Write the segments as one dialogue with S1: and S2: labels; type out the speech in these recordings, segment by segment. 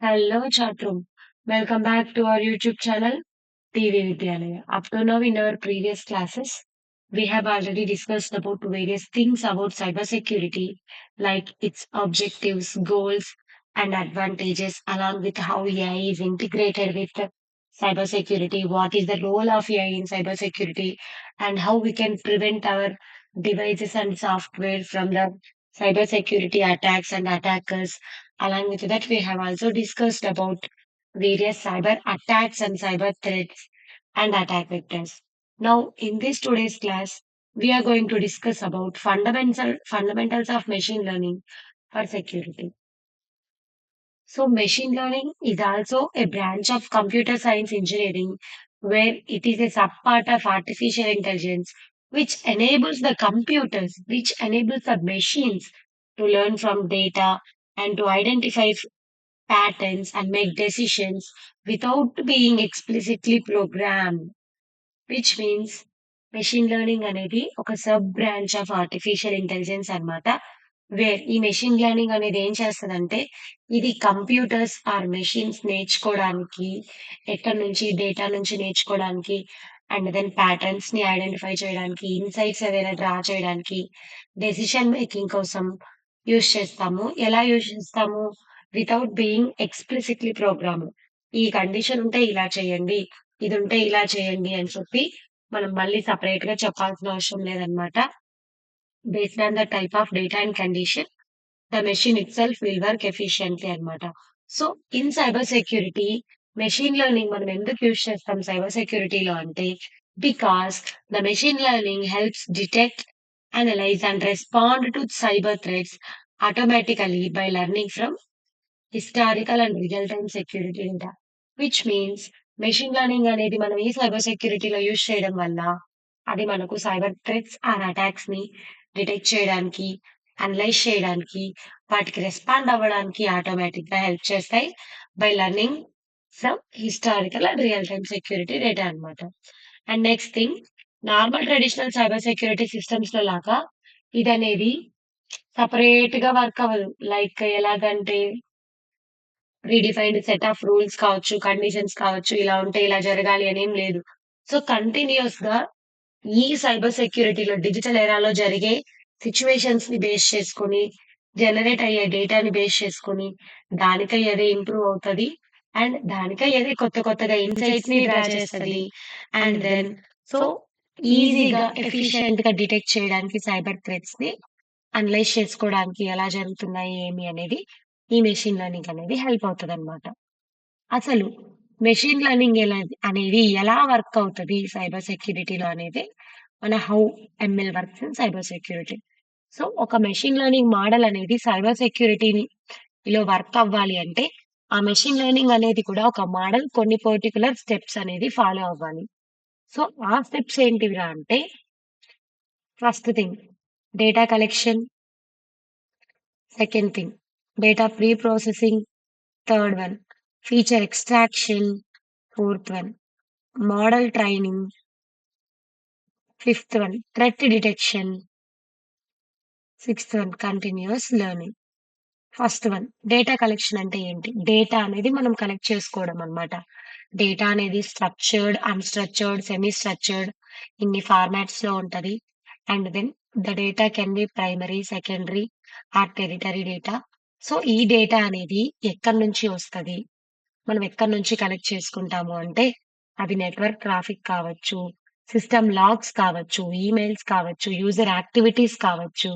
S1: Hello, chatroom. Welcome back to our YouTube channel, TV Vidyalaya. Up to now, in our previous classes, we have already discussed about various things about cybersecurity, like its objectives, goals, and advantages, along with how AI is integrated with cybersecurity, what is the role of AI in cybersecurity, and how we can prevent our devices and software from the cybersecurity attacks and attackers. Along with that, we have also discussed about various cyber attacks and cyber threats and attack vectors. Now, in this today's class, we are going to discuss about fundamentals of machine learning for security. So, machine learning is also a branch of computer science engineering where it is a subpart of artificial intelligence which enables the machines to learn from data and to identify patterns and make decisions without being explicitly programmed, which means machine learning అనేది ఒక sub branch of artificial intelligence అన్నమాట. Wear ఈ machine learning అనేది ఏం చేస్తదంటే, ఇది computers are machines నేర్చుకోవడానికి, ఎక్కడి నుంచి డేటా నుంచి నేర్చుకోవడానికి, అండ్ దెన్ ప్యాటర్న్స్ ని ఐడెంటిఫై చేయడానికి, ఇన్సైట్స్ ఏదైనా డ్రా చేయడానికి, డెసిషన్ మేకింగ్ కోసం యూజ్ చేస్తాము. ఎలా యూజ్ చేస్తాము? Without being explicitly programmed. ఈ కండిషన్ ఉంటే ఇలా చేయండి, ఇదుంటే ఇలా చేయండి అని చెప్పి మనం మళ్ళీ సెపరేట్‌గా చెప్పాల్సిన అవసరం లేదనమాట. Based on the type of data and condition, the machine itself will work ఎఫిషియంట్‌లీ అనమాట. So, in cyber security, machine learning మనం ఎందుకు యూజ్ చేస్తాం సైబర్ సెక్యూరిటీలో అంటే, because the machine learning helps detect, analyse and respond to cyber threats automatically by learning from historical and real time security data. Which means machine learning అనేది మనం ఈ cyber సెక్యూరిటీలో use చేయడం వల్ల అది మనకు సైబర్ థ్రెట్స్ ఆర్ అటాక్స్ ని detect చేయడానికి, analyse చేయడానికి, వాటికి రెస్పాండ్ అవ్వడానికి ఆటోమేటిక్ గా హెల్ప్ చేస్తాయి by learning from historical and real time security data అన్నమాట. And next thing, normal traditional cyber security systems లో లాగా ఇదనేది సపరేట్ గా వర్క్ అవ్వదు. లైక్ ఎలాగంటే ప్రీడిఫైన్డ్ సెట్ ఆఫ్ రూల్స్ కావచ్చు, కండిషన్స్ కావచ్చు, ఇలా ఉంటే ఇలా జరగాలి అనేం లేదు. సో, కంటిన్యూయస్‌గా ఈ సైబర్ సెక్యూరిటీలో డిజిటల్ ఎరాలో జరిగే సిట్యుయేషన్స్ ని బేస్ చేసుకొని, జనరేట్ అయ్యే డేటాని బేస్ చేసుకొని, దానికై అదే ఇంప్రూవ్ అవుతది. అండ్ దానికై అదే కొత్త కొత్తగా ఇన్‌సైట్స్ ని డ్రా చేస్తది. అండ్ దెన్ సో, ఈజీగా, ఎఫిషియెంట్‌గా డిటెక్ట్ చేయడానికి సైబర్ థ్రెట్స్ ని అనలైజ్ చేసుకోవడానికి ఎలా జరుగుతున్నాయి, ఏమి అనేది ఈ మెషిన్ లెర్నింగ్ అనేది హెల్ప్ అవుతదనమాట. అసలు మెషిన్ లెర్నింగ్ ఎలా వర్క్ అవుతది సైబర్ సెక్యూరిటీలో అనేది మన how ML works in cyber security. So, ఒక మెషిన్ లెర్నింగ్ మోడల్ అనేది సైబర్ సెక్యూరిటీని లో వర్క్ అవ్వాలి అంటే, ఆ మెషిన్ లెర్నింగ్ అనేది కూడా ఒక మోడల్ కొన్ని పర్టిక్యులర్ స్టెప్స్ అనేది ఫాలో అవ్వాలి. సో, ఆ స్టెప్స్ ఏంటివిరా అంటే, first thing data collection, second thing data pre-processing, third one feature extraction, fourth one model training, fifth one threat detection, sixth one continuous learning. First one data collection అంటే ఏంటి? Data అనేది మనం collect చేసుకోవడం అన్నమాట. Data అనేది structured, unstructured, semi structured ఇన్ని formats లో ఉంటది. And then the data can be primary, secondary or territory data. So, ఈ డేటా అనేది ఎక్కడి నుంచి వస్తది? మనం ఎక్కడి నుంచి కలెక్ట్ చేసుకుంటాము అంటే, అది నెట్వర్క్ ట్రాఫిక్ కావచ్చు, సిస్టమ్ లాగ్స్ కావచ్చు, ఈమెయిల్స్ కావచ్చు, యూజర్ యాక్టివిటీస్ కావచ్చు,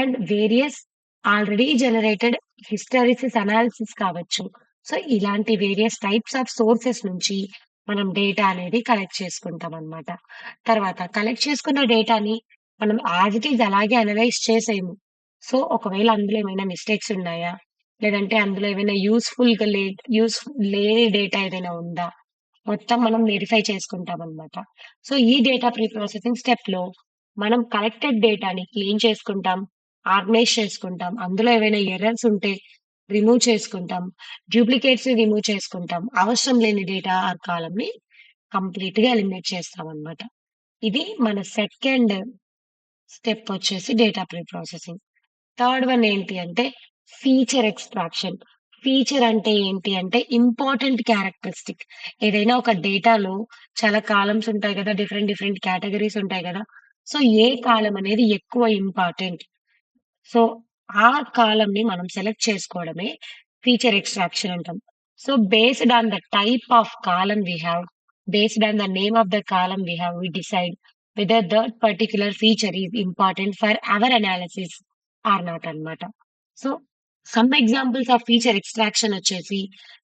S1: and various already generated hysteresis analysis కావచ్చు. సో, ఇలాంటి వేరియస్ టైప్స్ ఆఫ్ సోర్సెస్ నుంచి మనం డేటా అనేది కలెక్ట్ చేసుకుంటామనమాట. తర్వాత కలెక్ట్ చేసుకున్న డేటాని మనం యాజ్ ఇట్ ఈజ్ అలాగే అనలైజ్ చేసేయము. సో, ఒకవేళ అందులో ఏమైనా మిస్టేక్స్ ఉన్నాయా? లేదంటే అందులో ఏమైనా యూజ్ లేని డేటా ఏదైనా ఉందా? మొత్తం మనం వెరిఫై చేసుకుంటామనమాట. సో, ఈ డేటా ప్రీ ప్రాసెసింగ్ స్టెప్‌లో మనం కలెక్టెడ్ డేటాని క్లీన్ చేసుకుంటాం, ఆర్గనైజ్ చేసుకుంటాం. అందులో ఏవైనా ఎర్రర్స్ ఉంటే రిమూవ్ చేసుకుంటాం. డూప్లికేట్స్‌ని రిమూవ్ చేసుకుంటాం. అవసరం లేని డేటా ఆర్ కాలమ్‌ని కంప్లీట్‌గా ఎలిమినేట్ చేస్తామనమాట. ఇది మన సెకండ్ స్టెప్ వచ్చేసి data pre processing. Third one ఏంటి అంటే ఫీచర్ ఎక్స్ట్రాక్షన్. ఫీచర్ అంటే ఏంటి అంటే ఇంపార్టెంట్ క్యారెక్టరిస్టిక్. ఏదైనా ఒక డేటాలో చాలా కాలమ్స్ ఉంటాయి కదా! డిఫరెంట్ డిఫరెంట్ కేటగరీస్ ఉంటాయి గదా! సో, ఏ కాలమ్ అనేది ఎక్కువ ఇంపార్టెంట్. సో, ఆ కాలమ్‌ని మనం సెలెక్ట్ చేసుకోవడమే ఫీచర్ ఎక్స్ట్రాక్షన్ అంటాం. So, based on the type of column we have, based on the name of the column we have, we decide whether that particular feature is important for our analysis or not అన్నమాట. So, some examples of feature extraction వచ్చేసి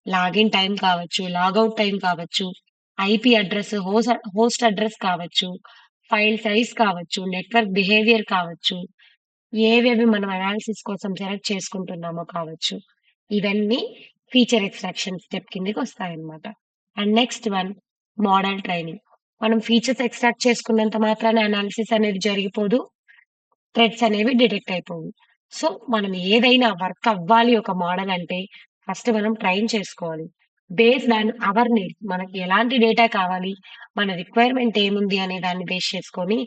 S1: login time కావచ్చు, logout time కావచ్చు, IP address, host address కావచ్చు, file size కావచ్చు, network behaviour కావచ్చు, ఏవేవి మనం analysis కోసం సెలెక్ట్ చేసుకుంటున్నామో కావచ్చు. ఇవన్నీ ఫీచర్ ఎక్స్ట్రాక్షన్ స్టెప్ కిందకొస్తాయన్నమాట. And next one model training. మనం ఫీచర్స్ ఎక్స్ట్రాక్ట్ చేసుకున్నంత మాత్రాన అనాలిసిస్ అనేది జరిగిపోదు. థ్రెడ్స్ అనేవి డిటెక్ట్ అయిపోవు. సో, మనం ఏదైనా వర్క్ అవ్వాలి ఒక మోడల్ అంటే ఫస్ట్ మనం ట్రైన్ చేసుకోవాలి. బేస్డ్ ఆన్ అవర్ నీడ్స్ మనకి ఎలాంటి డేటా కావాలి, మన రిక్వైర్మెంట్ ఏముంది అనే దాన్ని బేస్ చేసుకొని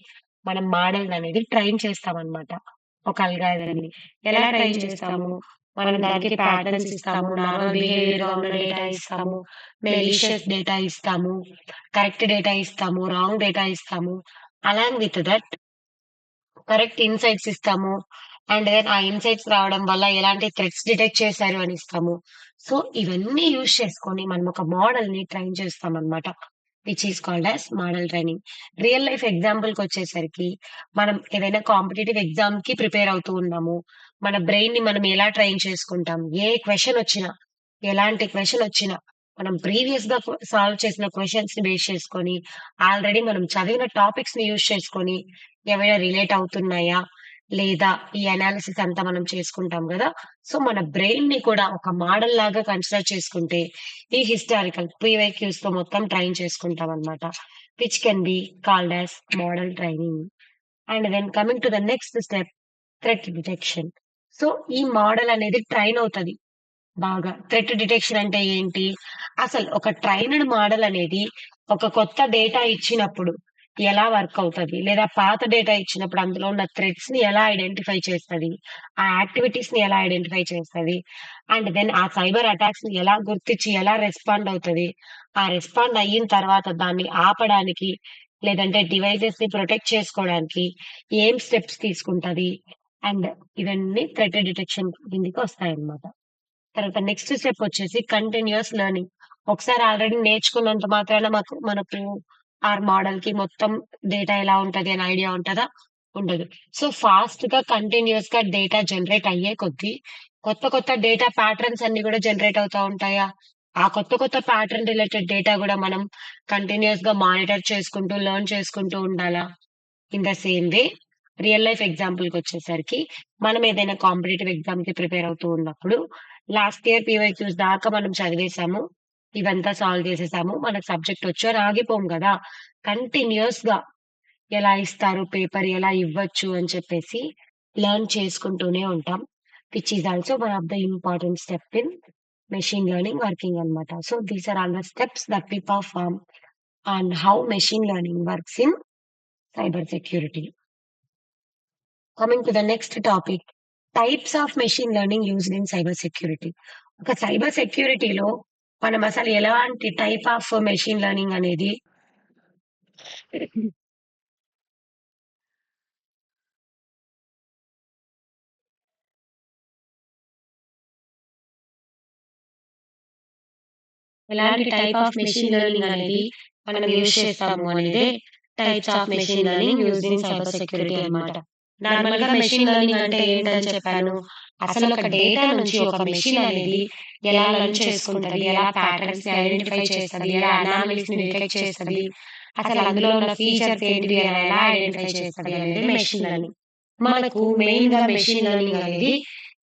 S1: మనం మోడల్‌ననేది ట్రైన్ చేస్తామనమాట. ఒక అల్గారిథమ్‌ని. ఎలా ట్రైన్ చేస్తాము? మనం దానికి ప్యాటర్న్స్ ఇస్తాము, నార్మల్ బిహేవియర్‌గా ఉన్న డేటా ఇస్తాము, మెలీషియస్ డేటా ఇస్తాము, కరెక్ట్ డేటా ఇస్తాము, రాంగ్ డేటా ఇస్తాము. Along with that correct insights ఇస్తాము. అండ్ దెన్ ఆ ఇన్‌సైట్స్ రావడం వల్ల ఎలాంటి థ్రెట్స్ డిటెక్ట్ చేశారు అని ఇస్తాము. సో, ఇవన్నీ యూజ్ చేసుకొని మనం ఒక మోడల్‌ని ట్రైన్ చేస్తామనమాట. Which is called as model training. Real life ఎగ్జాంపుల్‌కొచ్చేసరికి మనం ఏదైనా కాంపిటీటివ్ ఎగ్జామ్‌కి ప్రిపేర్ అవుతూ ఉన్నాము. మన బ్రెయిన్‌ని మనం ఎలా ట్రైన్ చేసుకుంటాం? ఏ క్వెషన్ వచ్చినా, ఎలాంటి క్వెషన్ వచ్చినా మనం ప్రీవియస్‌గా సాల్వ్ చేసిన క్వెషన్స్‌ని బేస్ చేసుకొని, ఆల్రెడీ మనం చదివిన టాపిక్స్‌ని యూజ్ చేసుకొని ఏమైనా రిలేట్ అవుతున్నాయా? లేదా? ఈ అనాలిసిస్ అంతా మనం చేసుకుంటాం గదా! సో, మన బ్రెయిన్‌ని కూడా ఒక మోడల్ లాగా కన్సిడర్ చేసుకుంటే, ఈ హిస్టారికల్ ప్రీవైక్యూస్‌తో మొత్తం ట్రైన్ చేసుకుంటామనమాట. Which can be called as model training. And then coming to the next step threat detection. So, ఈ మోడల్ అనేది ట్రైన్ అవుతది. బాగా. థ్రెట్ డిటెక్షన్ అంటే ఏంటి? అసలు ఒక ట్రైన్డ్ మోడల్ అనేది ఒక కొత్త డేటా ఇచ్చినప్పుడు ఎలా వర్క్ అవుతది? లేదా పాత డేటా ఇచ్చినప్పుడు అందులో ఉన్న థ్రెడ్స్‌ని ఎలా ఐడెంటిఫై చేస్తది? ఆ యాక్టివిటీస్‌ని ఎలా ఐడెంటిఫై చేస్తది? అండ్ దెన్ ఆ సైబర్ అటాక్స్‌ని ఎలా గుర్తించి ఎలా రెస్పాండ్ అవుతది? ఆ రెస్పాండ్ అయిన తర్వాత దాన్ని ఆపడానికి లేదంటే డివైసెస్‌ని ప్రొటెక్ట్ చేసుకోవడానికి ఏం స్టెప్స్ తీసుకుంటది? అండ్ ఇవన్నీ థ్రెట్ డిటెక్షన్ కిందకి వస్తాయన్నమాట. తర్వాత నెక్స్ట్ స్టెప్ వచ్చేసి కంటిన్యూయస్ లెర్నింగ్. ఒకసారి ఆల్రెడీ నేర్చుకున్నంత మాత్రాన మనకు మోడల్‌కి మొత్తం డేటా ఎలా ఉంటది అని ఐడియా ఉంటదా? ఉండదు. సో, ఫాస్ట్‌గా కంటిన్యూయస్‌గా డేటా జనరేట్ అయ్యే కొద్దీ కొత్త కొత్త డేటా ప్యాటర్న్స్ అన్నీ గూడా జనరేట్ అవుతా ఉంటాయా? ఆ కొత్త కొత్త ప్యాటర్న్ రిలేటెడ్ డేటా గూడా మనం కంటిన్యూయస్‌గా మానిటర్ చేసుకుంటూ, లెర్న్ చేసుకుంటూ ఉండాలా? In the same way real life ఎగ్జాంపుల్‌కొచ్చేసరికి మనం ఏదైనా కాంపిటీటివ్ ఎగ్జామ్‌కి ప్రిపేర్ అవుతూ ఉన్నప్పుడు లాస్ట్ ఇయర్ పీవైక్యూస్ దాకా మనం చదివేసాము. ఇవంతా సాల్వ్ చేసేసాము. మనకు సబ్జెక్ట్ వచ్చు అని ఆగిపోము గదా! కంటిన్యూయస్‌గా ఎలా ఇస్తారు పేపర్, ఎలా ఇవ్వచ్చు అని చెప్పేసి లెర్న్ చేసుకుంటూనే ఉంటాం. Which is also one of the important step in machine learning working అన్నమాట. So, these are all the steps that we perform on how machine learning works in cyber security. Coming to the next topic types of machine learning used in cyber security. ఒక cyber సెక్యూరిటీలో మనం అసలు ఎలాంటి type of machine learning అనేది ఎలాంటి type of machine learning అనేది మనం use చేస్తాము అనేదే types of machine learning used in cyber security అన్నమాట. నార్మల్‌గా మెషిన్ లెర్నింగ్ అంటే ఏంటని చెప్పాను. అసలు ఒక డేటా నుంచి ఒక మెషిన్ అనేది ఎలా లెర్న్ చేసుకుంటది, ఎలా ప్యాటర్న్స్‌ని ఐడెంటిఫై చేస్తది, ఎలా అనామలీస్‌ని డిటెక్ట్ చేస్తది, అసలు అందులో ఉన్న ఫీచర్స్ ఏంటివి అని ఎలా ఐడెంటిఫై చేస్తది అనేది మెషిన్ లెర్నింగ్. మనకు మెయిన్‌గా మెషిన్ లెర్నింగ్ అనేది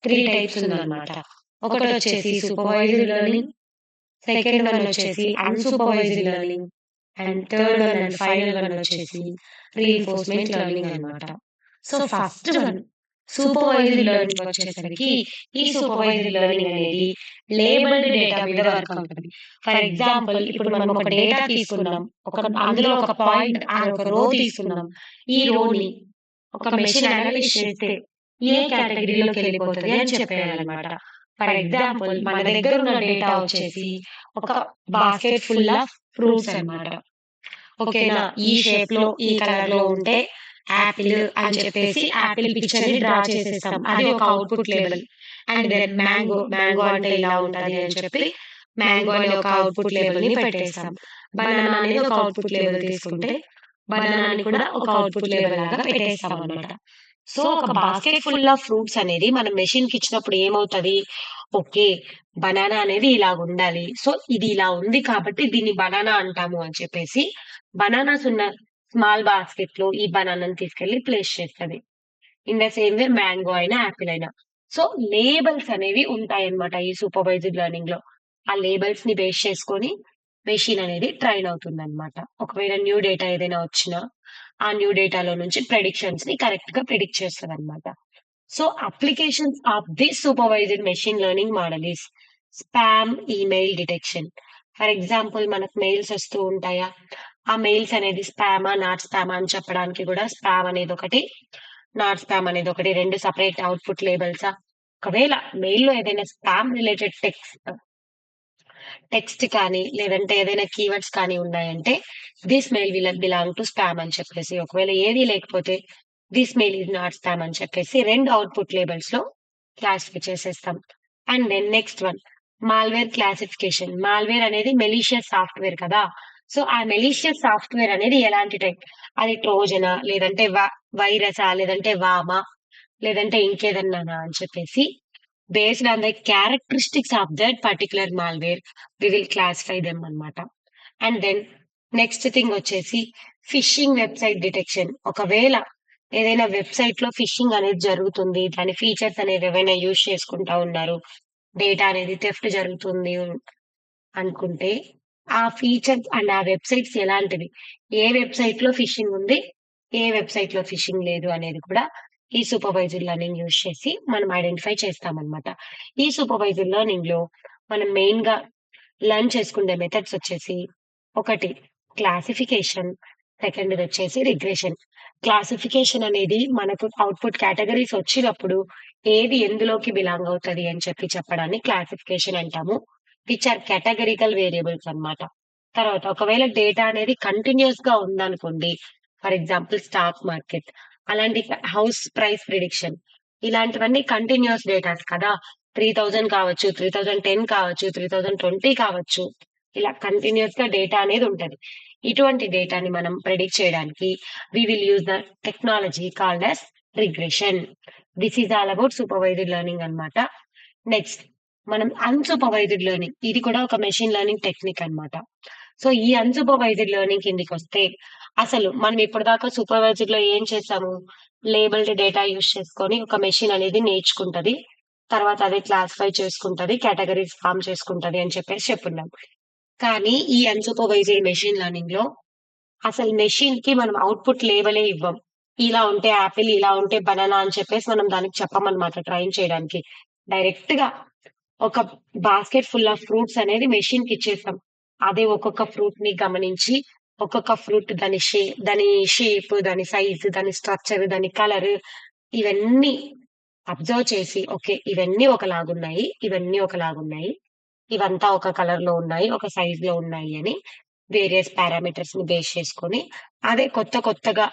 S1: 3 టైప్స్ ఉందన్నమాట. ఒకటొచ్చేసి సూపర్వైజ్డ్ లెర్నింగ్, సెకండ్ వన్ వచ్చేసి unsupervised learning. And third one and final one వచ్చేసి రీఇన్ఫోర్స్‌మెంట్ లెర్నింగ్ అన్నమాట. So, first one supervised learning వచ్చేసరికి, ఈ సూపర్వైజ్డ్ లెర్నింగ్ అనేది లేబుల్డ్ డేటా మీద వర్క్ అవుతది. ఫర్ ఎగ్జాంపుల్ ఇప్పుడు మనం ఒక డేటా తీసుకున్నాం. అందులో ఒక పాయింట్ ఒక రో తీసుకున్నాం. ఈ రోని ఒక మెషిన్ అనలైజ్ చేస్తే ఏ కేటగరీలోకెళ్ళిపోతది అని చెప్పేయాలన్నమాట. ఫర్ ఎగ్జాంపుల్ మన దగ్గర ఉన్న డేటా వచ్చేసి ఒక బాస్కెట్ ఫుల్ ఆఫ్ ఫ్రూట్స్ అన్నమాట. ఓకేనా? ఈ షేప్‌లో, ఈ కలర్‌లో ఉంటే యాపిల్ అని చెప్పేసి యాపిల్ పిక్చర్‌ని డ్రా చేసేస్తాం. అది ఒక output label. And then mango అంటే ఇలా ఉంటది అని చెప్పి మ్యాంగో అనే ఒక అవుట్‌పుట్ లేబుల్‌ని పెట్టేస్తాం. బనానా అనేది ఒక అవుట్‌పుట్ లేబుల్ తీసుకుంటే బనానాని కూడా ఒక అవుట్‌పుట్ లేబుల్ లాగా పెట్టేస్తామన్నమాట. సో, ఒక బాస్కెట్ ఫుల్ ఆఫ్ ఫ్రూట్స్ అనేది మనం మెషిన్‌కి ఇచ్చినప్పుడు ఏమవుతది? ఓకే. బనానా అనేది ఇలాగుండాలి. సో, ఇది ఇలా ఉంది కాబట్టి దీన్ని బనానా అంటాము అని చెప్పేసి బనానాస్ ఉన్న స్మాల్ బాస్కెట్‌లో ఈ బనానాని తీసుకెళ్ళి ప్లేస్ చేస్తది. In the same way mango అయినా, యాపిల్ అయినా. సో, లేబుల్స్ అనేవి ఉంటాయన్నమాట ఈ సూపర్వైజ్డ్ లెర్నింగ్‌లో. ఆ లేబుల్స్‌ని బేస్ చేసుకొని మెషిన్ అనేది ట్రైన్ అవుతుందన్నమాట. ఒకవేళ న్యూ డేటా ఏదైనా వచ్చినా, ఆ న్యూ డేటాలో నుంచి ప్రిడిక్షన్స్‌ని కరెక్ట్‌గా ప్రిడిక్ట్ చేస్తదన్నమాట. So, applications of this supervised machine learning model is spam email detection. For example మనకు మెయిల్స్ వస్తూ ఉంటాయా? ఆ మెయిల్స్ అనేది స్పామా, నాట్ స్పామా అని చెప్పడానికి కూడా స్పామ్ అనేది ఒకటి, నాట్ స్పామ్ అనేది ఒకటి 2 సెపరేట్ అవుట్‌పుట్ లేబుల్సా? ఒకవేళ మెయిల్‌లో ఏదైనా స్పామ్ రిలేటెడ్ టెక్స్ట్ కానీ, లేదంటే ఏదైనా కీవర్డ్స్ కానీ ఉన్నాయంటే, this mail belong to spam అని చెప్పేసి, ఒకవేళ ఏది లేకపోతే, this mail is not spam అని చెప్పేసి 2 అవుట్‌పుట్ లేబుల్స్‌లో క్లాసిఫై చేసేస్తాం. And then next one malware classification. Malware అనేది మెలీషియస్ సాఫ్ట్‌వేర్ కదా! సో, ఆ మెలీషియస్ సాఫ్ట్‌వేర్ అనేది ఎలాంటి టైప్? అది ట్రోజనా? లేదంటే వైరసా? లేదంటే వామా? లేదంటే ఇంకేదన్నానా అని చెప్పేసి based on the characteristics of that particular malware we will classify them అన్నమాట. అండ్ దెన్ నెక్స్ట్ థింగ్ వచ్చేసి ఫిషింగ్ వెబ్‌సైట్ డిటెక్షన్. ఒకవేళ ఏదైనా వెబ్‌సైట్‌లో ఫిషింగ్ అనేది జరుగుతుంది. దాని ఫీచర్స్ అనేవి ఏవైనా యూజ్ చేసుకుంటా ఉన్నారు. డేటా అనేది థెఫ్ట్ జరుగుతుంది అనుకుంటే, ఆ ఫీచర్స్ అండ్ ఆ వెబ్‌సైట్స్ ఎలాంటివి? ఏ వెబ్‌సైట్‌లో ఫిషింగ్ ఉంది? ఏ వెబ్‌సైట్‌లో ఫిషింగ్ లేదు అనేది కూడా ఈ సూపర్వైజ్డ్ లెర్నింగ్ యూజ్ చేసి మనం ఐడెంటిఫై చేస్తామన్నమాట. ఈ సూపర్వైజ్డ్ లెర్నింగ్‌లో మనం మెయిన్‌గా లెర్న్ చేసుకునే మెథడ్స్ వచ్చేసి ఒకటి క్లాసిఫికేషన్, సెకండ్‌దొచ్చేసి రిగ్రెషన్. క్లాసిఫికేషన్ అనేది మనకు అవుట్‌పుట్ కేటగరీస్ వచ్చినప్పుడు ఏది ఎందులోకి బిలాంగ్ అవుతది అని చెప్పడాన్ని క్లాసిఫికేషన్ అంటాము. విచ్ ఆర్ కేటగరికల్ వేరియబుల్స్ అన్నమాట. తర్వాత ఒకవేళ డేటా అనేది కంటిన్యూయస్‌గా ఉందనుకోండి. For example stock market. అలాంటి హౌస్ ప్రైస్ ప్రిడిక్షన్. ఇలాంటివన్నీ కంటిన్యూయస్ డేటాస్ కదా! 3000 కావచ్చు, 3010 కావచ్చు, 3020 కావచ్చు. ఇలా కంటిన్యూయస్‌గా డేటా అనేది ఉంటది. ఇటువంటి డేటాని మనం ప్రిడిక్ట్ చేయడానికి we will use the technology called as regression. This is all about supervised learning అన్నమాట. నెక్స్ట్ మనం అన్‌సూపర్వైజ్డ్ లెర్నింగ్. ఇది కూడా ఒక మెషిన్ లెర్నింగ్ టెక్నిక్ అన్నమాట. సో, ఈ అన్‌సూపర్వైజ్డ్ లెర్నింగ్ కిందకొస్తే అసలు మనం ఇప్పటిదాకా సూపర్వైజ్డ్‌లో ఏం చేసాము? లేబుల్డ్ డేటా యూజ్ చేసుకొని ఒక మెషిన్ అనేది నేర్చుకుంటది. తర్వాత అదే క్లాసిఫై చేసుకుంటది. కేటగరీస్ ఫార్మ్ చేసుకుంటది అని చెప్పేసి చెప్పున్నాం. కానీ ఈ అన్‌సూపర్వైజ్డ్ మెషిన్ లెర్నింగ్‌లో అసలు మెషిన్‌కి మనం అవుట్‌పుట్ లేబెలే ఇవ్వం. ఇలా ఉంటే యాపిల్, ఇలా ఉంటే బనానా అని చెప్పేసి మనం దానికి చెప్పమన్నమాట ట్రైన్ చేయడానికి. డైరెక్ట్‌గా ఒక బాస్కెట్ ఫుల్ ఆఫ్ ఫ్రూట్స్ అనేది మెషిన్‌కిచ్చేసాం. అదే ఒక్కొక్క ఫ్రూట్‌ని గమనించి, ఒక్కొక్క ఫ్రూట్ దాని షేప్, దాని సైజ్, దాని స్ట్రక్చర్, దాని కలర్ ఇవన్నీ అబ్జర్వ్ చేసి, ఓకే. ఇవన్నీ ఒకలాగున్నాయి. ఇవన్నీ ఒకలాగున్నాయి. ఇవంతా ఒక కలర్‌లో ఉన్నాయి. ఒక సైజ్‌లో ఉన్నాయి అని వేరియస్ పారామీటర్స్‌ని బేస్ చేసుకొని, అదే కొత్తగా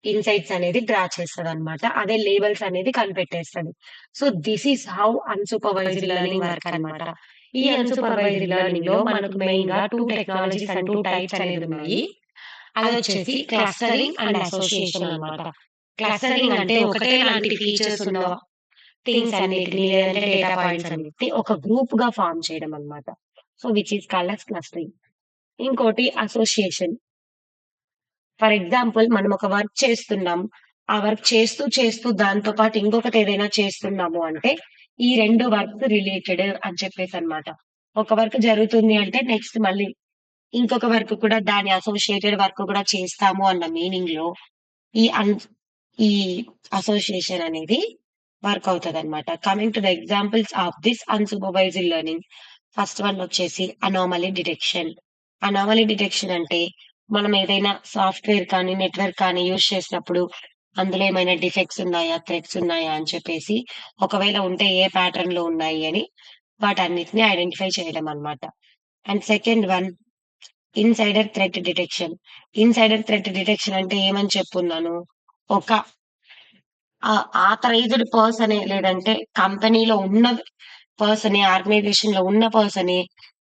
S1: ఇన్‌సైట్స్ అనేది డ్రా చేస్తదనమాట. అదే లేబెల్స్ అనేది కనిపెట్టేస్తది. So, this is how unsupervised learning work అనమాట. ఈ అన్‌సూపర్వైజ్డ్ లెర్నింగ్‌లో మనకు మెయిన్‌గా 2 టెక్నాలజీస్ అండ్ 2 టైప్స్ అనేదున్నాయి. అదొచ్చేసి క్లస్టరింగ్ అండ్ అసోసియేషన్ అనమాట. క్లస్టరింగ్ అంటే ఒకటే లాంటి ఫీచర్స్ ఉన్న థింగ్స్ అన్నిటిని లేదంటే డేటా పాయింట్స్ అన్నిటిని ఒక గ్రూప్‌గా ఫార్మ్ చేయడం అన్నమాట. So, which is called as clustering. ఇంకోటి అసోసియేషన్. ఫర్ ఎగ్జాంపుల్ మనం ఒక వర్క్ చేస్తున్నాం. ఆ వర్క్ చేస్తూ దాంతో పాటు ఇంకొకటి ఏదైనా చేస్తున్నాము అంటే, ఈ 2 వర్క్స్ రిలేటెడ్ అని చెప్పేసన్నమాట. ఒక వర్క్ జరుగుతుంది అంటే నెక్స్ట్ మళ్ళీ ఇంకొక వర్క్ కూడా దాని అసోసియేటెడ్ వర్క్ కూడా చేస్తాము అన్న మీనింగ్‌లో ఈ అన్ ఈ అసోసియేషన్ అనేది వర్క్ అవుతదన్నమాట. Coming to the examples of this unsupervised learning. First one వచ్చేసి అనామలీ డిటెక్షన్. అనామలీ డిటెక్షన్ అంటే మనం ఏదైనా సాఫ్ట్‌వేర్ కానీ, నెట్‌వర్క్ కానీ యూజ్ చేసినప్పుడు అందులో ఏమైనా డిఫెక్ట్స్ ఉన్నాయా? థ్రెడ్స్ ఉన్నాయా? అని చెప్పేసి ఒకవేళ ఉంటే ఏ ప్యాటర్న్‌లో ఉన్నాయి అని వాటన్నిటిని ఐడెంటిఫై చేయడం అన్నమాట. And second one insider threat detection. Insider threat detection అంటే ఏమని చెప్పున్నాను? ఒక ఆథరైజ్డ్ పర్సనే లేదంటే కంపెనీలో ఉన్న పర్సనే, ఆర్గనైజేషన్‌లో ఉన్న పర్సనే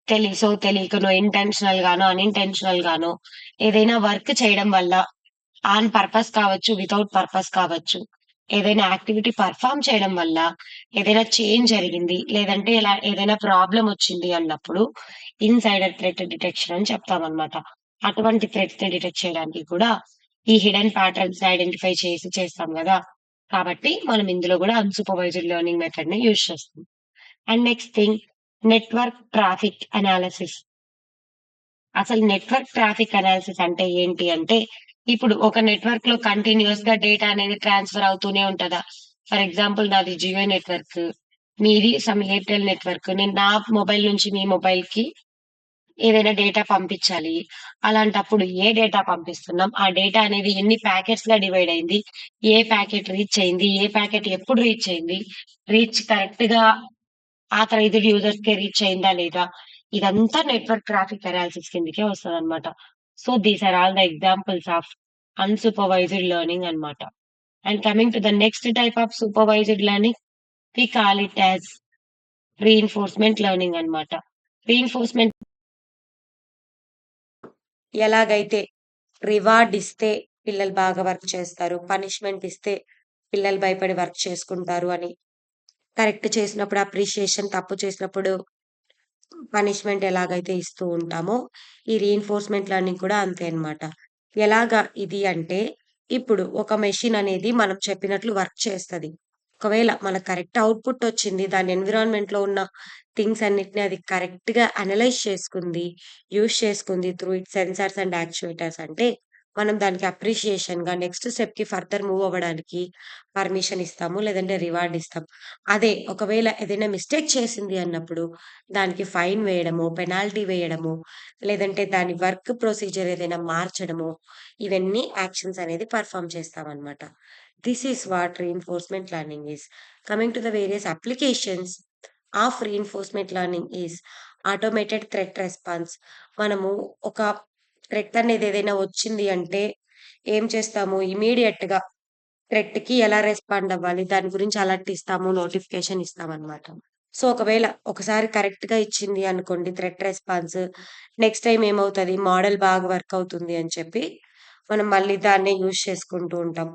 S1: తెలిసో, తెలియకనో, ఇంటెన్షనల్ గానో, అన్‌ఇంటెన్షనల్ గానో ఏదైనా వర్క్ చేయడం వల్ల ఆన్ పర్పస్ కావచ్చు, వితౌట్ పర్పస్ కావచ్చు. ఏదైనా యాక్టివిటీ పెర్ఫార్మ్ చేయడం వల్ల ఏదైనా చేంజ్ జరిగింది, లేదంటే ఇలా ఏదైనా ప్రాబ్లమ్ వచ్చింది అన్నప్పుడు ఇన్‌సైడర్ థ్రెట్ డిటెక్షన్ అని చెప్తామనమాట. అటువంటి థ్రెట్స్‌ని డిటెక్ట్ చేయడానికి కూడా ఈ హిడెన్ ప్యాటర్న్స్‌ని ఐడెంటిఫై చేసి చేస్తాం గదా! కాబట్టి మనం ఇందులో గూడా అన్‌సూపర్వైజ్డ్ లెర్నింగ్ మెథడ్‌ని యూజ్ చేస్తాం. And next thing network traffic analysis. అసలు నెట్వర్క్ ట్రాఫిక్ అనాలిసిస్ అంటే ఏంటి అంటే, ఇప్పుడు ఒక నెట్వర్క్‌లో కంటిన్యూయస్‌గా డేటా అనేది ట్రాన్స్‌ఫర్ అవుతూనే ఉంటదా? ఫర్ ఎగ్జాంపుల్ నాది జియో నెట్వర్క్. మీది సమ్ ఎయిర్‌టెల్ నెట్వర్క్. నేను నా మొబైల్ నుంచి మీ మొబైల్‌కి ఏదైనా డేటా పంపించాలి. అలాంటప్పుడు ఏ డేటా పంపిస్తున్నాం? ఆ డేటా అనేది ఎన్ని ప్యాకెట్స్‌గా డివైడ్ అయింది? ఏ ప్యాకెట్ రీచ్ అయింది? ఏ ప్యాకెట్ ఎప్పుడు రీచ్ అయింది? రీచ్ కరెక్ట్‌గా ఆథరైజ్డ్ యూజర్స్‌కే రీచ్ అయిందా లేదా? ఇదంతా నెట్వర్క్ ట్రాఫిక్ అనాలిసిస్ కిందకే వస్తదనమాట. So, these are all the examples of unsupervised learning అన్నమాట. And coming to the next type of supervised learning, we call it as reinforcement learning అన్నమాట. రీఇన్ఫోర్స్‌మెంట్ ఎలాగైతే రివార్డ్ ఇస్తే పిల్లలు బాగా వర్క్ చేస్తారు. పనిష్మెంట్ ఇస్తే పిల్లలు భయపడి వర్క్ చేసుకుంటారు అని, కరెక్ట్ చేసినప్పుడు అప్రిషియేషన్, తప్పు చేసినప్పుడు పనిష్మెంట్ ఎలాగైతే ఇస్తూ ఉంటామో, ఈ రీఇన్ఫోర్స్‌మెంట్ లెర్నింగ్ కూడా అంతే అన్నమాట. ఎలాగా ఇది అంటే, ఇప్పుడు ఒక మెషిన్ అనేది మనం చెప్పినట్లు వర్క్ చేస్తది. ఒకవేళ మనకు కరెక్ట్ ఔట్‌పుట్ వచ్చింది. దాని ఎన్విరాన్మెంట్‌లో ఉన్న థింగ్స్ అన్నిటిని అది కరెక్ట్‌గా అనలైజ్ చేసుకుంది. యూజ్ చేసుకుంది through it's sensors and actuators అంటే, మనం దానికి అప్రిషియేషన్‌గా నెక్స్ట్ స్టెప్‌కి ఫర్దర్ మూవ్ అవ్వడానికి పర్మిషన్ ఇస్తాము. లేదంటే రివార్డ్ ఇస్తాం. అదే ఒకవేళ ఏదైనా మిస్టేక్ చేసింది అన్నప్పుడు దానికి ఫైన్ వేయడమో, పెనాల్టీ వేయడమో, లేదంటే దాని వర్క్ ప్రొసీజర్ ఏదైనా మార్చడమో, ఇవన్నీ యాక్షన్స్ అనేది పెర్ఫార్మ్ చేస్తామనమాట. This is what reinforcement learning is. Coming to the various applications of reinforcement learning is automated threat response. మనము ఒక థ్రెట్ అనేది ఏదైనా వచ్చింది అంటే ఏం చేస్తాము ఇమ్మీడియేట్‌గా థ్రెట్‌కి ఎలా రెస్పాండ్ అవ్వాలి? దాని గురించి అలర్ట్ ఇస్తాము. నోటిఫికేషన్ ఇస్తామనమాట. సో, ఒకవేళ ఒకసారి కరెక్ట్‌గా ఇచ్చింది అనుకోండి థ్రెట్ రెస్పాన్స్, నెక్స్ట్ టైమ్ ఏమవుతది మోడల్ బాగా వర్క్ అవుతుంది అని చెప్పి, మనం మళ్ళీ దాన్నే యూజ్ చేసుకుంటూ ఉంటాం.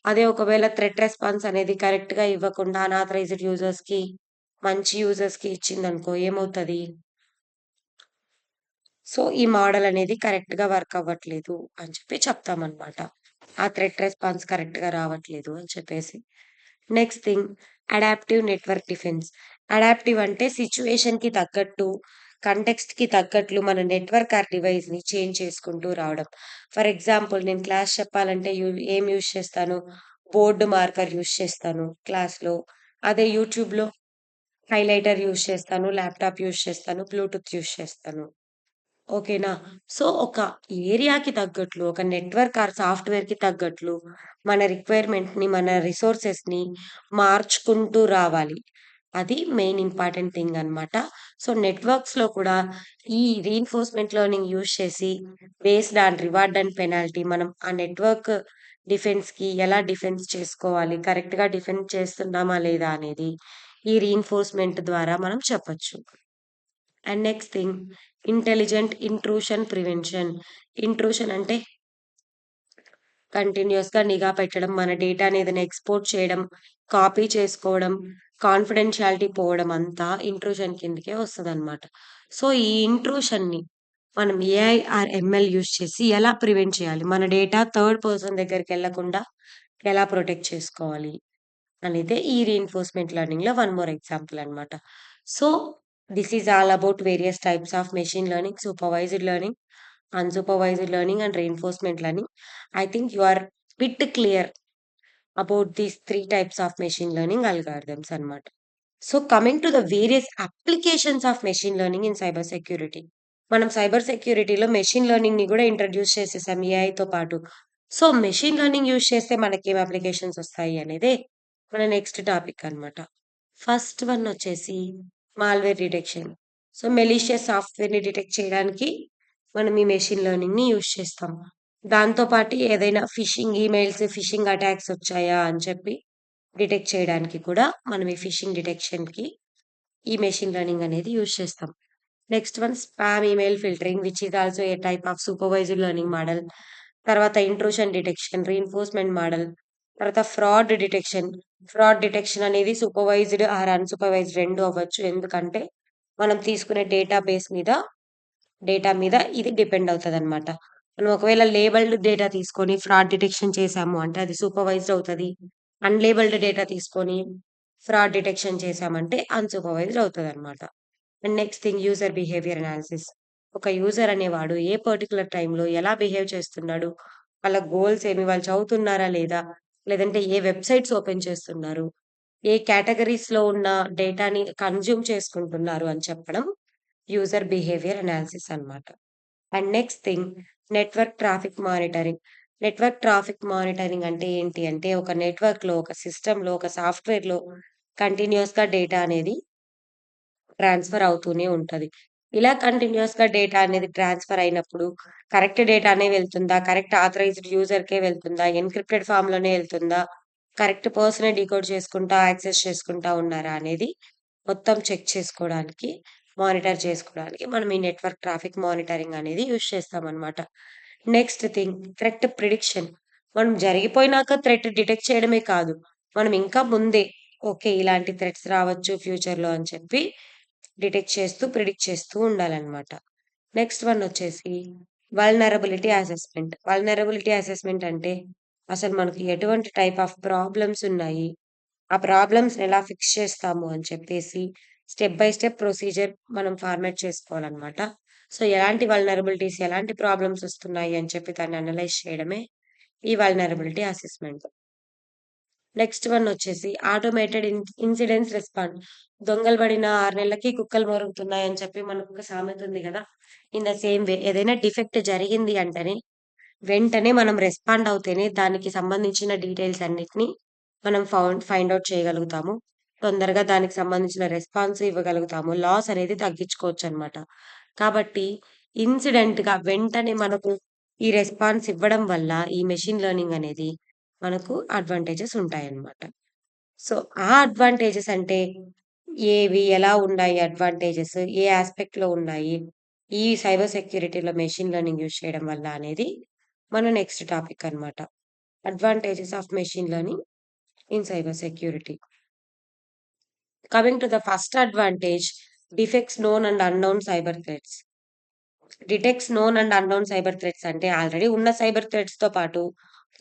S1: అదే ఒకవేళ థ్రెట్ రెస్పాన్స్ అనేది కరెక్ట్‌గా ఇవ్వకుండా అనాథరైజ్డ్ యూజర్స్‌కి, మంచి యూజర్స్‌కి ఇచ్చిందనుకో ఏమవుతది? సో, ఈ మోడల్ అనేది కరెక్ట్‌గా వర్క్ అవ్వట్లేదు అని చెప్పి చెప్తామనమాట. ఆ థ్రెట్ రెస్పాన్స్ కరెక్ట్‌గా రావట్లేదు అని చెప్పేసి. Next thing adaptive network defence. Adaptive అంటే సిట్యుయేషన్‌కి తగ్గట్టు, కంటెక్స్ట్‌కి తగ్గట్లు మన నెట్వర్క్ ఆర్ డివైస్‌ని చేంజ్ చేసుకుంటూ రావడం. ఫర్ ఎగ్జాంపుల్ నేను క్లాస్ చెప్పాలంటే ఏం యూజ్ చేస్తాను? బోర్డ్ మార్కర్ యూజ్ చేస్తాను క్లాస్‌లో. అదే యూట్యూబ్‌లో హైలైటర్ యూజ్ చేస్తాను, ల్యాప్‌టాప్ యూజ్ చేస్తాను, బ్లూటూత్ యూజ్ చేస్తాను. ఓకేనా. సో, ఒక ఏరియాకి తగ్గట్లు, ఒక నెట్వర్క్ ఆర్ సాఫ్ట్‌వేర్‌కి తగ్గట్లు, మన రిక్వైర్‌మెంట్‌ని, మన రిసోర్సెస్‌ని మార్చుకుంటూ రావాలి. అది మెయిన్ ఇంపార్టెంట్ థింగ్ అన్నమాట. సో, నెట్వర్క్స్‌లో కూడా ఈ రీఇన్ఫోర్స్‌మెంట్ లెర్నింగ్ యూజ్ చేసి based on reward and penalty మనం ఆ నెట్వర్క్ డిఫెన్స్‌కి ఎలా డిఫెన్స్ చేసుకోవాలి, కరెక్ట్‌గా డిఫెండ్ చేస్తున్నామా లేదా అనేది ఈ రీఇన్ఫోర్స్‌మెంట్ ద్వారా మనం చెప్పొచ్చు. And next thing intelligent intrusion prevention. Intrusion అంటే కంటిన్యూయస్‌గా నిఘా పెట్టడం, మన డేటాని ఏదైనా ఎక్స్‌పోర్ట్ చేయడం, కాపీ చేసుకోవడం, కాన్ఫిడెన్షియాలిటీ పోవడం అంతా ఇంట్రూషన్ కిందకే వస్తదనమాట. సో, ఈ ఇంట్రూషన్‌ని మనం ఏఐ ఆర్ ఎంఎల్ యూజ్ చేసి ఎలా ప్రివెంట్ చేయాలి? మన డేటా థర్డ్ పర్సన్ దగ్గరికెళ్ళకుండా ఎలా ప్రొటెక్ట్ చేసుకోవాలి? అనేదే ఈ రీఇన్ఫోర్స్‌మెంట్ లెర్నింగ్‌లో వన్ మోర్ ఎగ్జాంపుల్ అన్నమాట. So, this is all about various types of machine learning, supervised learning, unsupervised learning and reinforcement learning. I think you are bit clear about these 3 types of machine learning algorithms అన్నమాట. So, coming to the various applications of machine learning in cyber security. మనం cyber సెక్యూరిటీలో machine లెర్నింగ్‌ని గూడా introduce చేసేసాం ఏఐతో పాటు.
S2: So, machine learning use చేస్తే మనకేం applications ఒస్తాయి అనేదే మన నెక్స్ట్ టాపిక్ అన్నమాట. ఫస్ట్ వన్ వచ్చేసి మాల్‌వేర్ డిటెక్షన్. సో, మెలీషియస్ సాఫ్ట్‌వేర్‌ని డిటెక్ట్ చేయడానికి మనం ఈ మెషిన్ లెర్నింగ్‌ని యూజ్ చేస్తాం. దాంతో పాటు ఏదైనా ఫిషింగ్ ఈమెయిల్స్, ఫిషింగ్ అటాక్స్ వచ్చాయా అని చెప్పి డిటెక్ట్ చేయడానికి కూడా మనం ఈ ఫిషింగ్ డిటెక్షన్‌కి ఈ మెషిన్ లెర్నింగ్ అనేది యూజ్ చేస్తాం. Next one spam email filtering which is also a type of supervised learning model. తర్వాత ఇంట్రూషన్ డిటెక్షన్, రీఇన్ఫోర్స్‌మెంట్ మోడల్. తర్వాత ఫ్రాడ్ డిటెక్షన్. ఫ్రాడ్ డిటెక్షన్ అనేది సూపర్వైజ్డ్ ఆర్ అన్‌సూపర్వైజ్డ్ 2 అవ్వచ్చు. ఎందుకంటే మనం తీసుకునే డేటా మీద ఇది డిపెండ్ అవుతదనమాట. మనం ఒకవేళ లేబెల్డ్ డేటా తీసుకొని ఫ్రాడ్ డిటెక్షన్ చేశాము అంటే అది సూపర్వైజ్డ్ అవుతది. అన్‌లేబెల్డ్ డేటా తీసుకొని ఫ్రాడ్ డిటెక్షన్ చేశామంటే అన్‌సూపర్వైజ్డ్ అవుతదనమాట. And next thing user behaviour analysis. ఒక యూజర్ అనేవాడు ఏ పర్టిక్యులర్ టైమ్‌లో ఎలా బిహేవ్ చేస్తున్నాడు? వాళ్ళ గోల్స్ ఏమి? వాళ్ళు చదువుతున్నారా లేదా? లేదంటే ఏ వెబ్‌సైట్స్ ఓపెన్ చేస్తున్నారు? ఏ కేటగరీస్‌లో ఉన్న డేటాని కన్జ్యూమ్ చేసుకుంటున్నారు అని చెప్పడం యూజర్ బిహేవియర్ అనాలిసిస్ అన్నమాట. And next thing network traffic monitoring. Network traffic monitoring అంటే ఏంటి అంటే ఒక నెట్వర్క్‌లో, ఒక సిస్టమ్‌లో, ఒక సాఫ్ట్‌వేర్‌లో కంటిన్యూయస్‌గా డేటా అనేది ట్రాన్స్‌ఫర్ అవుతూనే ఉంటది. ఇలా కంటిన్యూయస్‌గా డేటా అనేది ట్రాన్స్‌ఫర్ అయినప్పుడు కరెక్ట్ డేటానే వెళ్తుందా? కరెక్ట్ ఆథరైజ్డ్ యూజర్‌కే వెళ్తుందా? ఎన్‌క్రిప్టెడ్ ఫార్మ్‌లోనే ఎళ్తుందా? కరెక్ట్ పర్సనే డీకోడ్ చేసుకుంటా, యాక్సెస్ చేసుకుంటా ఉన్నారా? అనేది మొత్తం చెక్ చేసుకోవడానికి, మానిటర్ చేసుకోవడానికి మనం ఈ నెట్వర్క్ ట్రాఫిక్ మానిటరింగ్ అనేది యూజ్ చేస్తామనమాట. Next thing threat prediction. మనం జరిగిపోయినాక థ్రెట్ డిటెక్ట్ చేయడమే కాదు. మనం ఇంకా ముందే ఓకే. ఇలాంటి థ్రెట్స్ రావచ్చు ఫ్యూచర్‌లో అని చెప్పి ప్రిడిక్ట్ చేస్తూ ఉండాలనమాట. నెక్స్ట్ వన్ వచ్చేసి వల్నరబిలిటీ అసెస్‌మెంట్. వల్నరబిలిటీ అసెస్‌మెంట్ అంటే అసలు మనకి ఎటువంటి టైప్ ఆఫ్ ప్రాబ్లమ్స్ ఉన్నాయి. ఆ ప్రాబ్లమ్స్‌ని ఎలా ఫిక్స్ చేస్తాము అని చెప్పేసి స్టెప్ బై స్టెప్ ప్రొసీజర్ మనం ఫార్మాట్ చేసుకోవాలనమాట. సో, ఎలాంటి వల్నరబిలిటీస్, ఎలాంటి ప్రాబ్లమ్స్ వస్తున్నాయి అని చెప్పి దాన్ని అనలైజ్ చేయడమే ఈ వల్నరబిలిటీ అసెస్‌మెంట్. నెక్స్ట్ వన్ వచ్చేసి ఆటోమేటెడ్ ఇన్సిడెంట్స్ రెస్పాండ్. దొంగలు పడిన 6 నెలలకి కుక్కలు మొరుగుతున్నాయని చెప్పి మనకొక సామెత ఉంది గదా! ఇన్ ద సేమ్ వే ఏదైనా డిఫెక్ట్ జరిగింది అంటేనే వెంటనే మనం రెస్పాండ్ అవుతేనే దానికి సంబంధించిన డీటెయిల్స్ అన్నిటిని మనం ఫైండ్ ఔట్ చేయగలుగుతాము. తొందరగా దానికి సంబంధించిన రెస్పాన్స్ ఇవ్వగలుగుతాము. లాస్ అనేది తగ్గించుకోవచ్చనమాట. కాబట్టి ఇన్సిడెంట్‌గా వెంటనే మనకు ఈ రెస్పాన్స్ ఇవ్వడం వల్ల ఈ మెషిన్ లెర్నింగ్ అనేది మనకు అడ్వాంటేజెస్ ఉంటాయన్నమాట. సో, ఆ అడ్వాంటేజెస్ అంటే ఏవి? ఎలా ఉన్నాయి అడ్వాంటేజెస్? ఏ యాస్పెక్ట్‌లో ఉన్నాయి? ఈ సైబర్ సెక్యూరిటీలో మెషిన్ లెర్నింగ్ యూజ్ చేయడం వల్ల అనేది మన నెక్స్ట్ టాపిక్ అన్నమాట. Advantages of machine learning in cyber security. Coming to the first advantage defects known and unknown cyber threats. Detects known and unknown cyber threats అంటే ఆల్రెడీ ఉన్న cyber థ్రెట్స్‌తో పాటు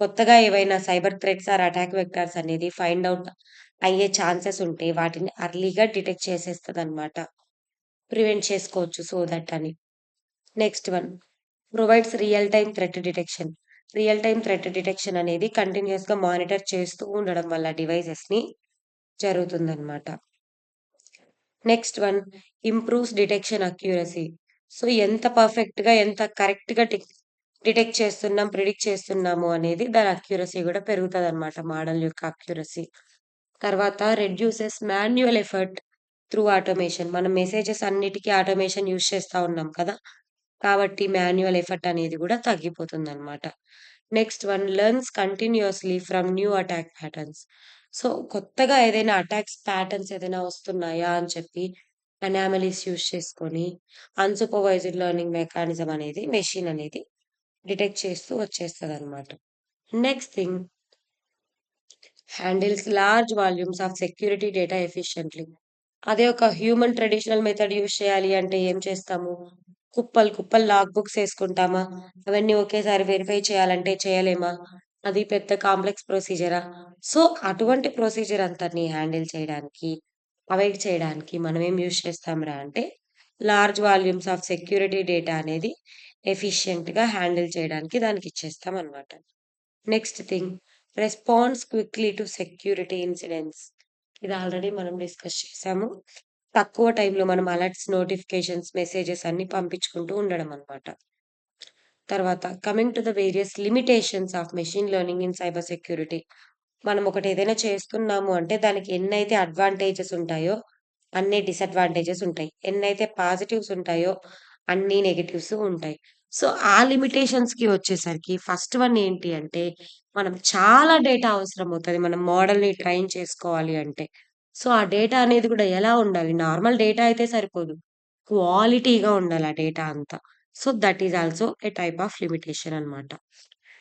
S2: కొత్తగా ఏవైనా cyber threats or attack vectors అనేది find out అయ్యే chances ఉంటే వాటిని అర్లీగా డిటెక్ట్ చేసేస్తదనమాట. ప్రివెంట్ చేసుకోవచ్చు సో దట్ అని. Next one provides real time threat detection. Real time threat detection అనేది కంటిన్యూయస్‌గా మానిటర్ చేస్తూ ఉండడం వల్ల డివైసెస్‌ని జరుగుతుందనమాట. Next one improves detection accuracy. So, ఎంత పర్ఫెక్ట్‌గా, ఎంత కరెక్ట్‌గా డిటెక్ట్ చేస్తున్నాం, ప్రిడిక్ట్ చేస్తున్నాము అనేది దాని అక్యురసీ గూడా పెరుగుతదనమాట. మోడల్ యొక్క అక్యురసీ. తర్వాత reduces manual effort through automation. మనం మెసేజెస్ అన్నిటికి ఆటోమేషన్ యూజ్ చేస్తా ఉన్నాం కదా! కాబట్టి మాన్యువల్ ఎఫర్ట్ అనేది గూడా తగ్గిపోతుందనమాట. Next one learns continuously from new attack patterns. So, కొత్తగా ఏదైనా అటాక్స్ ప్యాటర్న్స్ ఏదైనా వస్తున్నాయా అని చెప్పి అనామలీస్ యూజ్ చేసుకొని అన్‌సూపర్వైజ్డ్ లెర్నింగ్ మెకానిజం అనేది మెషిన్ అనేది డిటెక్ట్ చేస్తూ వచ్చేస్తదనమాట. Next thing handles large volumes of security data efficiently. అదే ఒక హ్యూమన్ ట్రెడిషనల్ మెథడ్ యూజ్ చేయాలి అంటే ఏం చేస్తాము? కుప్పలు, కుప్పలు లాగ్ బుక్స్ ఏసుకుంటామా? అవన్నీ ఒకేసారి వెరిఫై చేయాలంటే చేయలేమా? అది పెద్ద కాంప్లెక్స్ ప్రొసీజరా? సో, అటువంటి ప్రొసీజర్ అంతటిని హ్యాండిల్ చేయడానికి, అవాయిడ్ చేయడానికి మనం ఏం యూజ్ చేస్తాంరా అంటే, large volumes of security data అనేది ఎఫిషియంట్‌గా హ్యాండిల్ చేయడానికి దానికిచ్చేస్తామనమాట. Next thing response quickly to security incidents. ఇది ఆల్రెడీ మనం డిస్కస్ చేసాము. తక్కువ టైంలో మనం అలర్ట్స్, నోటిఫికేషన్స్, మెసేజెస్ అన్నీ పంపించుకుంటూ ఉండడం అన్నమాట. తర్వాత coming to the various limitations of machine learning in cyber security. మనం ఒకటి ఏదైనా చేస్తున్నాము అంటే దానికి ఎన్నైతే అడ్వాంటేజెస్ ఉంటాయో అన్ని డిసడ్వాంటేజెస్ ఉంటాయి. ఎన్నైతే పాజిటివ్స్ ఉంటాయో అన్ని నెగెటివ్స్ ఉంటాయి. సో, ఆ లిమిటేషన్స్‌కి వచ్చేసరికి ఫస్ట్ వన్ ఏంటి అంటే, మనం చాలా డేటా అవసరమవుతది. మనం మోడల్‌ని ట్రైన్ చేసుకోవాలి అంటే. సో, ఆ డేటా అనేది కూడా ఎలా ఉండాలి? నార్మల్ డేటా అయితే సరిపోదు. క్వాలిటీగా ఉండాలి ఆ డేటా అంతా. So, that is also a type of limitation అన్నమాట.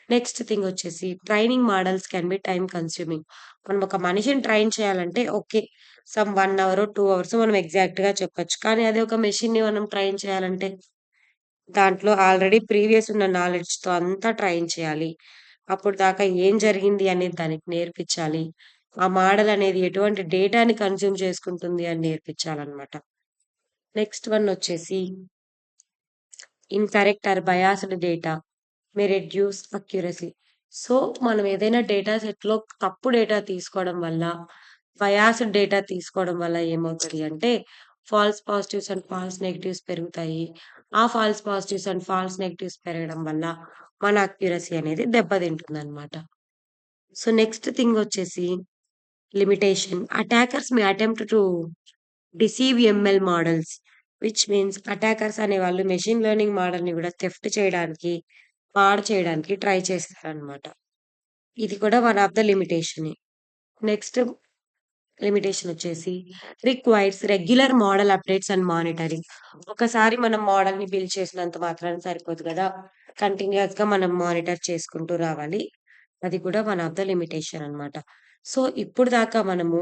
S2: నెక్స్ట్ థింగ్ వచ్చేసి training models can be time consuming. మనం ఒక మనిషిని ట్రైన్ చేయాలంటే ఓకే. సమ్ 1 అవరో, 2 అవర్సో మనం ఎగ్జాక్ట్‌గా చెప్పొచ్చు. కానీ అదే ఒక మెషిన్‌ని మనం ట్రైన్ చేయాలంటే దాంట్లో ఆల్రెడీ ప్రీవియస్ ఉన్న నాలెడ్జ్‌తో అంతా ట్రైన్ చేయాలి. అప్పుడు దాకా ఏం జరిగింది అనేది దానికి నేర్పించాలి. ఆ మోడల్ అనేది ఎటువంటి డేటాని కన్జ్యూమ్ చేసుకుంటుంది అని నేర్పించాలన్నమాట. నెక్స్ట్ వన్ వచ్చేసి incorrect or biased data may reduce accuracy. So, మనం ఏదైనా డేటా సెట్‌లో తప్పు డేటా తీసుకోవడం వల్ల, బయాస్డ్ డేటా తీసుకోవడం వల్ల ఏమవుతది అంటే, false positives and false negatives పెరుగుతాయి. ఆ false positives and false negatives పెరగడం వల్ల మన అక్యురసీ అనేది దెబ్బతింటుందనమాట. సో, నెక్స్ట్ థింగ్ వచ్చేసి limitation. Attackers may attempt to deceive ML models. Which means attackers అనేవాళ్ళు మెషిన్ లెర్నింగ్ మోడల్‌ని గూడా థెఫ్ట్ చేయడానికి, పాడు చేయడానికి ట్రై చేస్తారనమాట. ఇది కూడా వన్ ఆఫ్ ద లిమిటేషనే. నెక్స్ట్ లిమిటేషన్ వచ్చేసి requires regular model updates and monitoring. ఒకసారి మనం మోడల్‌ని బిల్డ్ చేసినంత మాత్రాన సరిపోదు గదా! కంటిన్యూయస్‌గా మనం మానిటర్ చేసుకుంటూ రావాలి. అది కూడా వన్ ఆఫ్ ద లిమిటేషన్ అన్నమాట. సో, ఇప్పుడు దాకా మనము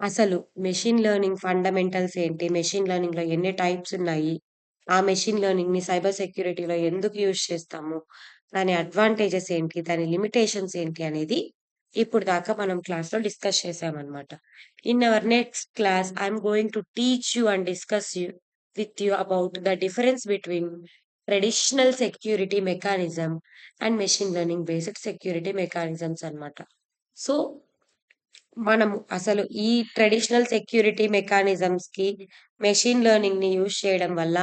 S2: అసలు మెషిన్ లెర్నింగ్ ఫండమెంటల్స్ ఏంటి? మెషిన్ లెర్నింగ్‌లో ఎన్ని టైప్స్ ఉన్నాయి? ఆ మెషిన్ లెర్నింగ్‌ని సైబర్ సెక్యూరిటీలో ఎందుకు యూజ్ చేస్తాము? దాని అడ్వాంటేజెస్ ఏంటి? దాని లిమిటేషన్స్ ఏంటి? అనేది ఇప్పుడు దాకా మనం క్లాస్‌లో డిస్కస్ చేశామనమాట. In our next class I am going to teach you and discuss with you about the difference between traditional security mechanism and machine learning based security mechanisms అన్నమాట. సో, మనము అసలు ఈ ట్రెడిషనల్ సెక్యూరిటీ మెకానిజమ్స్‌కి, machine లెర్నింగ్‌ని use చేయడం వల్ల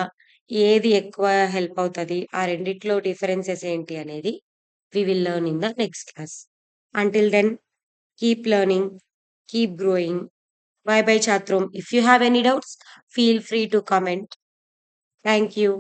S2: ఏది ఎక్కువ హెల్ప్ అవుతది? ఆ రెండిట్లో డిఫరెన్సెస్ ఏంటి అనేది we will learn in the next class. Until then keep learning, keep growing. Bye bye, Chatrum. If you have any doubts, feel free to comment. Thank you.